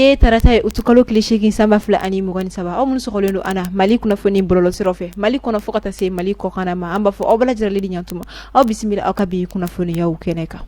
ni tarata ye utukalo klishiki samba fla ani mugani saba aw mun sokolendo ana mali kuna foni bololo sirofe mali kuna fokata se mali ko kana ma amba fo obala jirali di nyantuma aw bismillah aw kabi kuna foni yaw keneka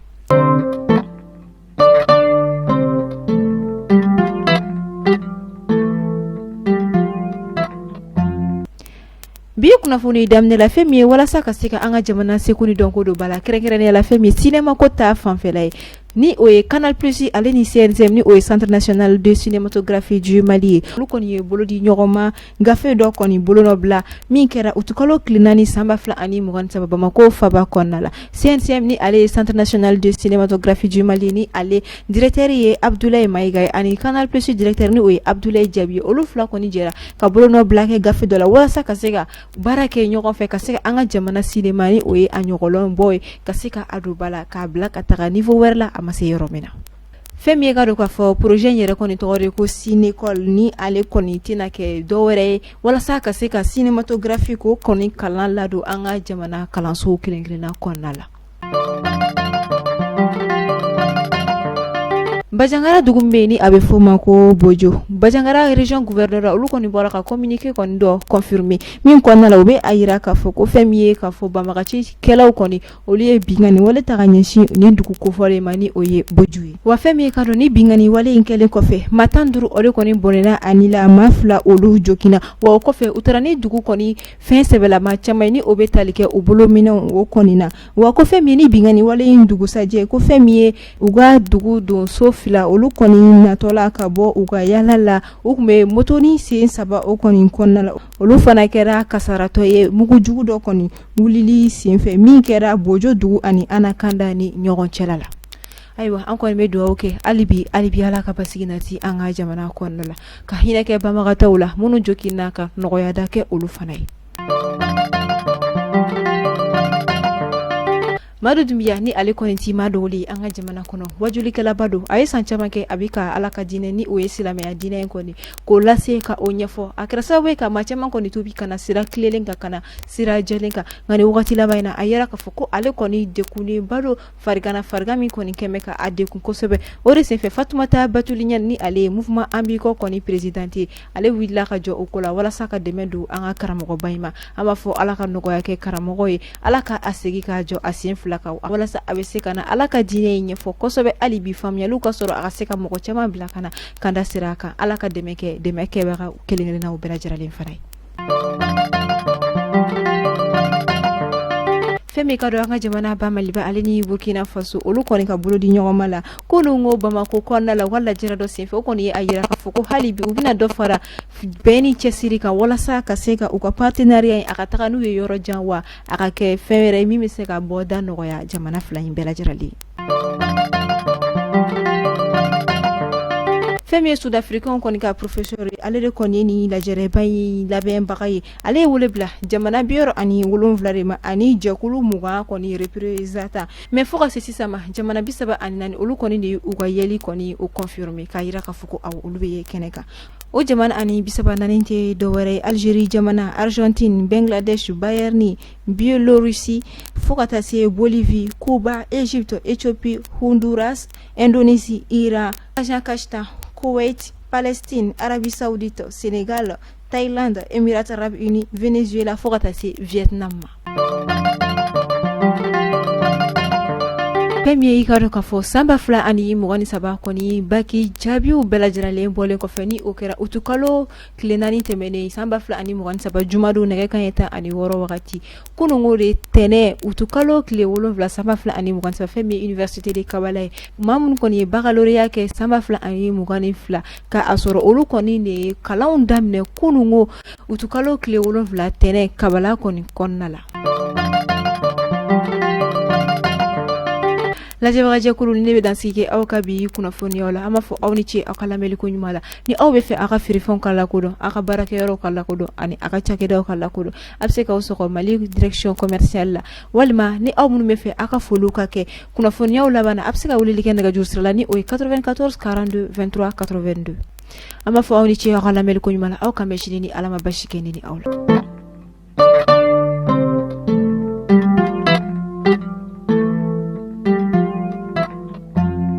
biye kunnafoni damne la femi wala saka sika anga jamana sekuni donko do bala kere la femi cinéma ko ta fanfela ni oye Canal Plus ale ni CNCM ni oye Centre National de Cinématographie du Mali lu koni ye bolo di ñogoma gafe do koni bolo no bla min kera utukalo klinani samba fla ani mugan sababa mako faba konnala CNCM ni ale Centre National de Cinématographie du Mali ni ale directeur ye Abdoulaye Maïga ani Canal Plus directeur ni oye Abdoulaye Diaby olu fla koni jera ka bolo no bla ke gafe do la wala saka sega barake ñogon fe ka sega anga jamana cinéma ni oye anyogolon boy ka sega adu bala ka bla ka taga niveau werla amase yoromena femi ga do ka fo projet yere koni tore ko cinécole ni ale koni tina ke dowere wala saka se ka cinématographie ko koni kalan la do anga jamana kalan so kilengilena konala Bajangara dugumbe ni abe foma ko bojo Bajangara région gouverneur olu koni bora ka communiquer koni do confirmer min konna la obe ayira ka fo ko femiye ka fo bamagachi kelaw koni oliye bingani wala taganyeshi ni duku ko fole mani oye bojuyi wa femiye ka do ni bingani wala inkele ko fe matanduru ore koni bonena anila mafla olu jokina wa ko fe utarani duku koni fin sebela ma chama ni obe talike obolo mina o koni na wa ko femiye ni bingani wala indugu saje ko femiye uga dugu don so fila olu koni natola ka bo uga yalala ukume motoni sin saba o koni konnala olu fana kera kasarato ye mugu jugu do koni wulili sin fe min kera bojo dugu ani anakanda ni nyogon chelala aywa an koni me do oke alibi ala ka basiginati anga jamana konnala ka hina ke bamaga tawla munu jokina ka nogoya dake olu fana Madu dumbiya ni ale konenti madoli anga jamana kono wajuli kala bado ay sanchama ke abika alaka dine ni oye silame ya dine koni ko lase ka onyefo akrasa we ka machama koni tubi kana sira klelenga kana sira jelenga ngani wakati la baina ayara ka foko ale koni dekuni bado fargami koni kemeka adekun kosobe ore se fe Fatoumata Batulinya ni ale mouvement ambiko koni presidenti ale willa ka jo okola wala saka demendu anga karamogo bayma ama fo alaka nogo yake karamogo alaka asegi ka jo asien laka wala sa abese kana alaka dine nyefo kosobe alibi famya luka soro akaseka moko chama blakana kanda siraka alaka demeke bega kelingere na ubera jaralin farai femi kado anga jamana ba maliba alini Burkina Faso olu koni ka bolo di nyomala kono ngo Bamako konna la wala jirado sefe koni ayira ka foko halibi ubina do fara beni chesirika wala sa ka seka uka partenariat akataka nu yoro janwa akake fere mimi seka boda no ya jamana fla imbela jirali femi sud-africain koni ka professeur ale de koni ni la jerebay la ben bakay ale wolebla jamana bioro ani wolon vlarema ani jakulu muga koni representa mais foka sesi sama jamana bisaba anani olu koni ni uga yeli koni o confirmer kayira ka fuko aw ulube keneka o jamana ani bisaba naninte do wore Algérie jamana Argentine Bangladesh Bayerni Biélorussie foka tase Bolivie Cuba Égypte Éthiopie Honduras Indonésie Iran Kazakhstan Kuwait, Palestine, Arabie Saoudite, Sénégal, Thaïlande, Émirats Arabes Unis, Venezuela, Fogatasi, Vietnam. Premier ikaro ka fo samba fla ani mugani saba koni baki jabiu bela jirale mbole ko feni okera utukalo klenani temene samba fla ani mugani saba jumadu nege kanyeta ani woro wakati kuno ngore tene utukalo kle wolo vla samba fla ani mugani saba femi université de Kabala mamun koni baccalauréat ke samba fla ani mugani fla ka asoro olu koni ne kalaun damne kuno ngo utukalo kle wolo vla tene Kabala koni konnala la jabaje kulu ni be dansike aw kabi kuna foni wala ama fo awni ci akala meli ko nyumala ni aw be fe aka firi fon kala kodo aka barake yoro kala kodo ani aka chake do kala kodo abse ka usoko mali direction commerciale la walma ni aw mun me fe aka folu kake kuna foni wala bana abse ka wuli liken daga jursala ni o 94 42 23 82 ama fo awni ci akala meli ko nyumala aw kambe ni alama bashike ni awla